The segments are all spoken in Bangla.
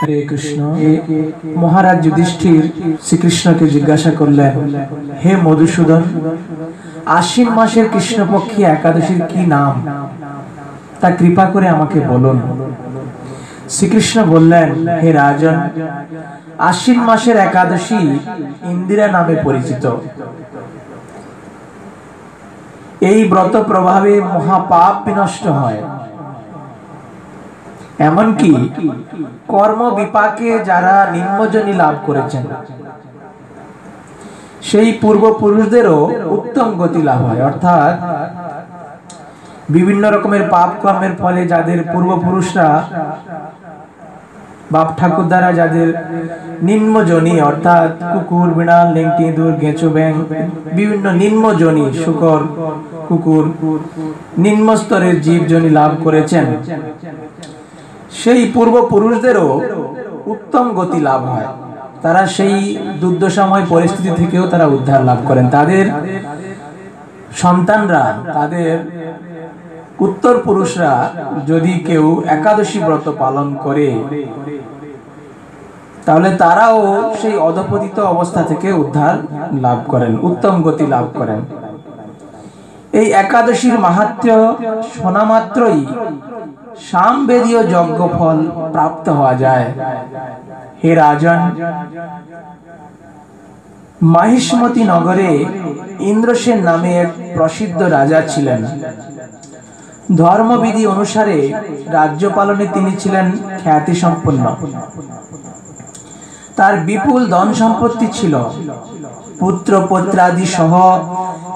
हरे कृष्ण। महाराज युधिष्ठिर श्रीकृष्ण के जिज्ञासा करलेन, हे मधुसूदन, आश्विन मासेर कृष्णपक्षी एकादशीर की नाम ता कृपा करे आमाके बोलुन। श्रीकृष्ण बोललेन, हे राजन, आश्विन मासेर एकादशी इंदिरा नामे परिचित। এই ব্রত প্রভাবে মহাপাপ বিনষ্ট হয়। এমনকি কর্ম বিপাকে যারা নিম্নজনী লাভ করেছেন সেই পূর্বপুরুষদেরও উত্তম গতি লাভ হয়। অর্থাৎ বিভিন্ন রকমের পাপ কর্মের ফলে যাদের পূর্বপুরুষরা বাপ ঠাকুর দ্বারা যাদের নিম্নজনী অর্থাৎ কুকুর, বিড়াল, লেংটি, ইঁদুর, গেঁচো, ব্যাং বিভিন্ন নিম্নজনী শুকর, কুকুর নিম্ন স্তরের জীবজনী লাভ করেছেন সেই পূর্বপুরুষদেরও উত্তম গতি লাভ হয়। তারা সেই দুর্দশাময় পরিস্থিতি থেকেও তারা উদ্ধার লাভ করেন। তাদের সন্তানরা, তাদের উত্তর পুরুষরা যদি কেউ একাদশী ব্রত পালন করে তাহলে তারাও সেই অধপতিত অবস্থা থেকে উদ্ধার লাভ করেন, উত্তম গতি লাভ করেন। এই একাদশীর মাহাত্ম্য শোনা মাত্রই সামবেদীয় যজ্ঞ ফল প্রাপ্ত হওয়া যায়। হে রাজন, মাহিষ্মতি নগরে ইন্দ্রসেন নামে এক প্রসিদ্ধ রাজা ছিলেন। ধর্মবিধি অনুসারে রাজ্য পালনে তিনি ছিলেন খ্যাতি সম্পন্ন। তার বিপুল ধন সম্পত্তি ছিল। পুত্র পৌত্রাদি সহ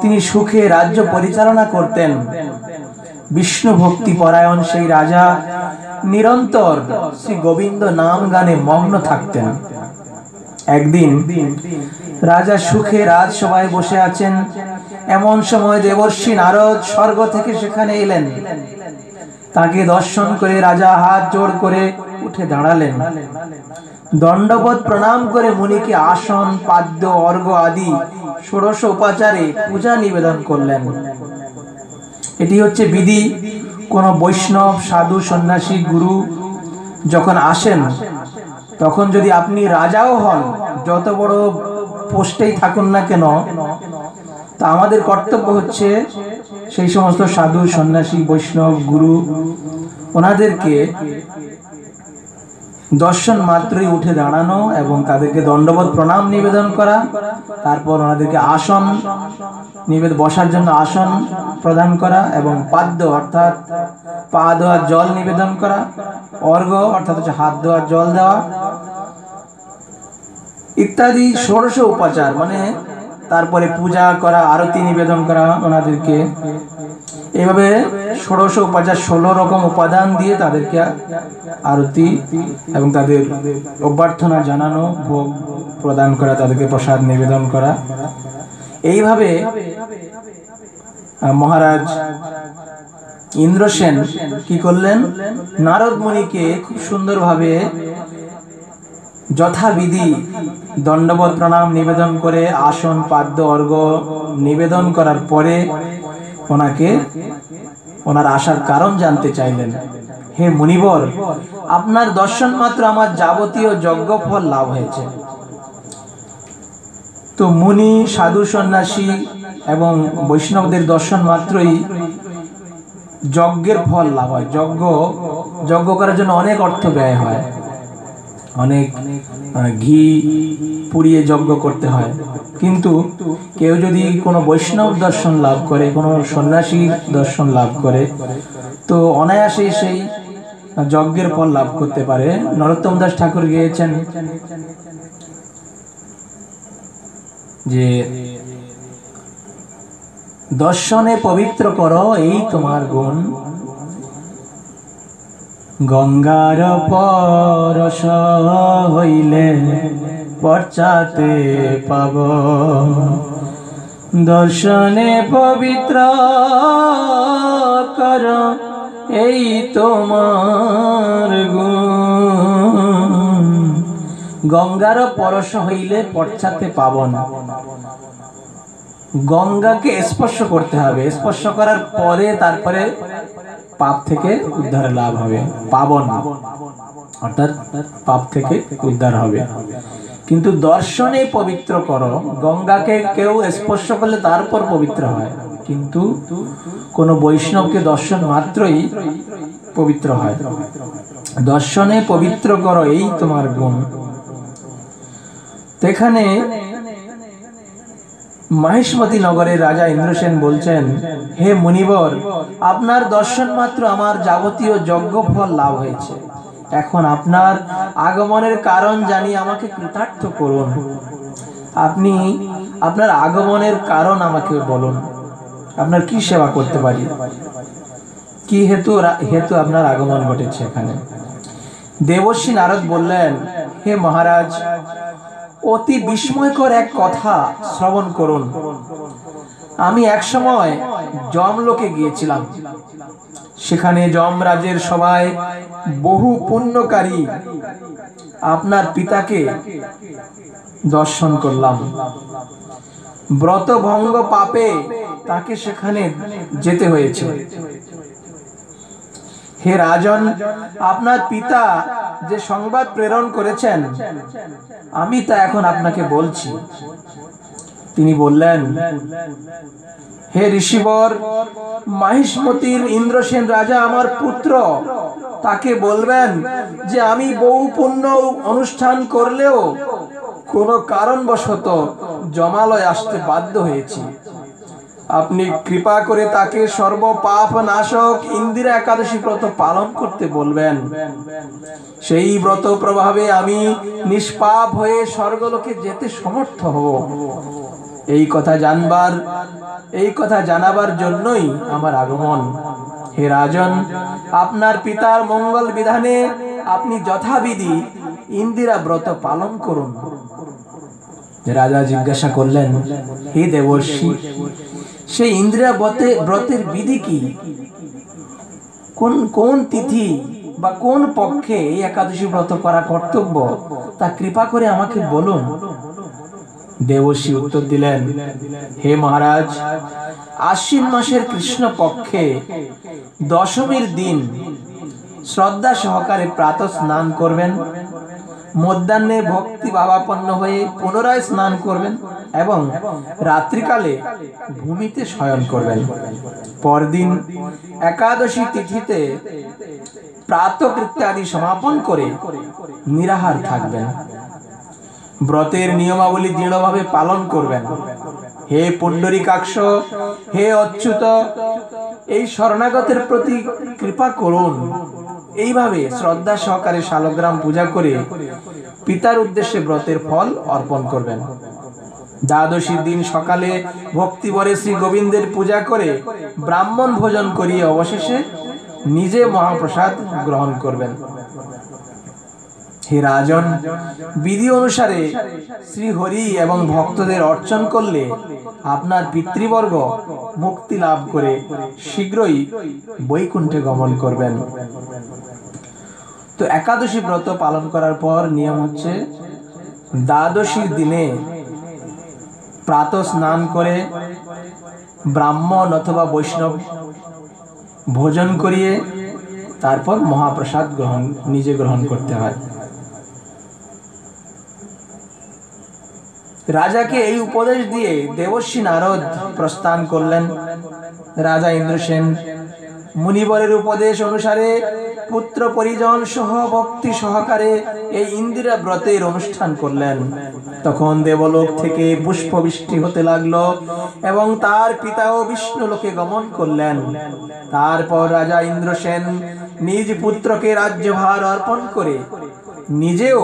তিনি সুখে রাজ্য পরিচালনা করতেন। বিষ্ণু ভক্তি পরায়ণ সেই রাজা নিরন্তর শ্রী গোবিন্দ নাম গানে মগ্ন থাকতেন। একদিন রাজা সুখে রাজসভায় বসে আছেন, এমন সময় দেবর্ষি নারদ স্বর্গ থেকে সেখানে এলেন। তাকে দর্শন করে রাজা হাত জোড় করে উঠে দাঁড়ালেন। দণ্ডবত প্রণাম করে মুনিকে আসন, পাদ্য, অর্ঘ্য আদি ষোড়শ উপাচারে পূজা নিবেদন করলেন। এটি হচ্ছে বিধি। কোন বৈষ্ণব, সাধু, সন্ন্যাসী, গুরু যখন আসেন তখন যদি আপনি রাজাও হন, যত বড় পোস্টেই থাকুন না কেন, তা আমাদের কর্তব্য হচ্ছে সেই সমস্ত সাধু, সন্ন্যাসী, বৈষ্ণব, গুরু ওনাদেরকে দর্শন মাত্রই উঠে দাঁড়ানো এবং তাদেরকে দণ্ডবত প্রণাম নিবেদন করা। তারপর ওনাদেরকে আসন বসার জন্য আসন প্রদান করা এবং পাদ্য অর্থাৎ পা ধোয়ার জল নিবেদন করা, অর্ঘ্য অর্থাৎ হচ্ছে হাত ধোয়ার জল দেওয়া ইত্যাদি ষোড়শ উপাচার, মানে তারপরে পূজা করা, আরতি নিবেদন করা ওনাদেরকে। এইভাবে ষোড়শ উপাচার 16 রকম উপাদান দিয়ে তাদেরকে আরতি এবং তাদের অভ্যর্থনা জানানো, ভোগ প্রদান করা, তাদেরকে প্রসাদ নিবেদন করা। এইভাবে মহারাজ ইন্দ্রসেন কি করলেন, নারদ মুনিকে খুব সুন্দরভাবে যথাবিধি দণ্ডবত প্রণাম নিবেদন করে আসন, পাদ্য, অর্ঘ্য নিবেদন করার পরে ওনাকে ওনার আসার কারণ জানতে চাইলেন। হে মুনিবর, আপনার দর্শন মাত্র আমার যাবতীয় যজ্ঞ ফল লাভ হয়েছে। তো মুনি, সাধু, সন্ন্যাসী এবং বৈষ্ণবদের দর্শন মাত্রই যজ্ঞের ফল লাভ হয়। যজ্ঞ করার জন্য অনেক অর্থ ব্যয় হয়, অনেক ঘি পুড়িয়ে যজ্ঞ করতে হয়। কিন্তু কেউ যদি কোনো বৈষ্ণব দর্শন লাভ করে, কোনো সন্ন্যাসীর দর্শন লাভ করে, তো অনায়াসেই সেই যজ্ঞের ফল লাভ করতে পারে। নরোত্তম দাস ঠাকুর গেয়েছেন যে দর্শনে পবিত্র করো এই তোমার গুণ, গঙ্গার পরশ হইলে পশ্চাতে পাব, দর্শনে পবিত্র কর এই তোমার গুণ। গঙ্গার পরশ হইলে পশ্চাতে পাবন। গঙ্গাকে স্পর্শ করতে হবে, স্পর্শ করার পরে তারপরে পাপ থেকে উদ্ধার লাভ হবে, পাবন। অর্থাৎ পাপ থেকে উদ্ধার হবে। কিন্তু দর্শনে পবিত্র করো, গঙ্গাকে কেউ স্পর্শ করলে তারপর পবিত্র হয়, কিন্তু কোন বৈষ্ণবকে দর্শন মাত্রই পবিত্র হয়। দর্শনে পবিত্র করো, এই তোমার গুণ। এখানে মাহিষ্মতি নগরের রাজা ইন্দ্রসেন বলছেন, হে মুনিবর, আপনার দর্শন মাত্র আমার যাবতীয় যজ্ঞ ফল লাভ হয়েছে। এখন আপনার আগমনের কারণ জানি আমাকে কৃতার্থ করুন। আপনি আপনার আগমনের কারণ আমাকে বলুন, আপনার কি সেবা করতে পারি, কি হেতু আপনার আগমন ঘটেছে এখানে। দেবর্ষি নারদ বললেন, হে মহারাজ, অতি বিস্ময়কর এক কথা শ্রবণ করুন। আমি এক সময় যমলোকে গিয়েছিলাম। সেখানে যমরাজের সভায় বহু পুণ্যকারী আপনার পিতাকে দর্শন করলাম। ব্রত ভঙ্গ পাপে তাকে সেখানে যেতে হয়েছে। হে রাজন, আপনার পিতা যে সংবাদ প্রেরণ করেছেন আমি তা এখন আপনাকে বলছি। তিনি বললেন, হে ঋষিবর, মাহিষ্মতির ইন্দ্রসেন রাজা আমার পুত্র। তাকে বলবেন যে আমি বহু পুণ্য অনুষ্ঠান করলেও কোনো কারণবশত জমালয় আসতে বাধ্য হয়েছি। আপনি কৃপা করে তাকে সর্ব পাপ নাশক ইন্দিরা একাদশী ব্রত পালন করতে বলবেন। সেই ব্রত প্রভাবে আমি নিষ্পাপ হয়ে স্বর্গলোকে যেতে সমর্থ হব। এই কথা জানাবার জন্যই আমার আগমন। হে রাজন, আপনার পিতার মঙ্গল বিধানে আপনি যথাবিধি ইন্দিরা ব্রত পালন করুন। রাজা জিজ্ঞাসা করলেন, হে দেবর্ষি, সেই ইন্দিরা ব্রতের বিধি কি? কোন তিথি বা কোন পক্ষে এই একাদশী ব্রত করা কর্তব্য, তা কৃপা করে আমাকে বলুন। দেবর্ষি উত্তর দিলেন, হে মহারাজ, আশ্বিন মাসের কৃষ্ণ পক্ষে দশমীর দিন শ্রদ্ধা সহকারে প্রাতঃ স্নান করবেন, মধ্যাহ্নে ভক্তি ভাবাপন্ন হয়ে পুনরায় স্নান করবেন এবং রাত্রিকালে ভূমিতে শয়ন করবেন। পরদিন একাদশী তিথিতে প্রাতঃকৃত্যাদি সমাপন করে নিরাহার থাকবেন। ব্রতের নিয়মাবলী দৃঢ়ভাবে পালন করবেন। হে পুণ্ডরীকাক্ষ, হে অচ্যুত, এই শরণাগতের প্রতি কৃপা করুন। এইভাবে শ্রদ্ধা সহকারে শালগ্রাম পূজা করে পিতার উদ্দেশ্যে ব্রতের ফল অর্পণ করবেন। দ্বাদশীর দিন সকালে ভক্তিভরে শ্রী গোবিন্দের পূজা করে ব্রাহ্মণ ভোজন করিয়ে অবশেষে নিজে মহাপ্রসাদ গ্রহণ করবেন। হে রাজন, বিধি অনুসারে শ্রী হরি এবং ভক্তদের অর্চন করলে আপনার পিতৃবর্গ মুক্তি লাভ করে শীঘ্রই বৈকুণ্ঠে গমন করবেন। তো একাদশী ব্রত পালন করার পর নিয়ম হচ্ছে, দ্বাদশীর দিনে প্রাতঃ স্নান করে ব্রাহ্মণ অথবা বৈষ্ণব ভোজন করিয়ে তারপর মহাপ্রসাদ নিজে গ্রহণ করতে হয়। রাজাকে এই উপদেশ দিয়ে দেবর্ষি নারদ প্রস্থান করলেন। রাজা ইন্দ্রসেন মুনিবরের উপদেশ অনুসারে পুত্র পরিজন সহ ভক্তি সহকারে এই ইন্দিরা ব্রতের অনুষ্ঠান করলেন। তখন দেবলোক থেকে পুষ্প বৃষ্টি হতে লাগলো এবং তার পিতাও বিষ্ণু লোকে গমন করলেন। তারপর রাজা ইন্দ্রসেন নিজ পুত্রকে রাজ্যভার অর্পণ করে নিজেও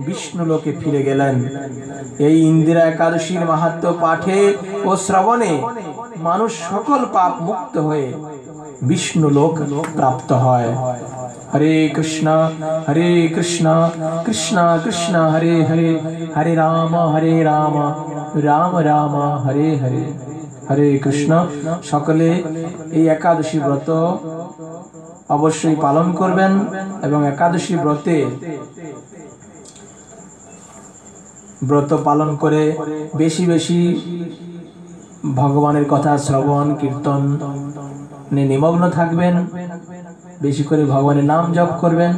বিষ্ণু লোকে ফিরে গেলেন। এই ইন্দিরা একাদশীর মাহাত্ম্য পাঠে ও শ্রবণে মানুষ সকল পাপ মুক্ত হয়ে বিষ্ণু লোক প্রাপ্ত হয়। হরে কৃষ্ণ কৃষ্ণ কৃষ্ণ হরে হরে, হরে রাম রাম রাম হরে হরে। হরে কৃষ্ণ। সকলে এই একাদশী ব্রত অবশ্যই পালন করবেন এবং একাদশী ব্রত পালন করে বেশি বেশি ভগবানের কথা শ্রবণ কীর্তন নিমগ্ন থাকবেন। বেশি করে ভগবানের নাম জপ করবেন।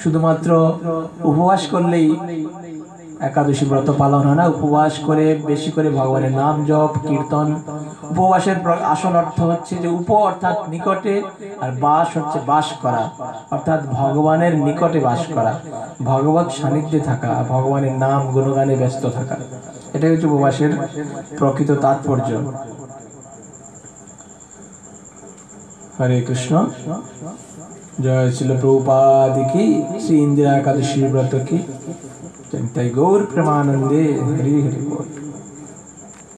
শুধুমাত্র উপবাস করলেই একাদশী ব্রত পালন হয় না। উপবাস করে বেশি করে ভগবানের নাম জপ কীর্তন। উপবাসের আসল অর্থ হচ্ছে যে উপ অর্থাৎ নিকটে, আর বাস হচ্ছে বাস করা, অর্থাৎ ভগবানের নিকটে বাস করা, ভগবত সান্নিধ্যে থাকা, ভগবানের নাম গুণগানে ব্যস্ত থাকা। এটাই হচ্ছে উপবাসের প্রকৃত তাৎপর্য। হরে কৃষ্ণ। জয় শ্রীল প্রভুপাদ কি, শ্রী ইন্দিরা একাদশী ব্রত কি। তাই গৌর প্রেমানন্দে। হরি হরি বল।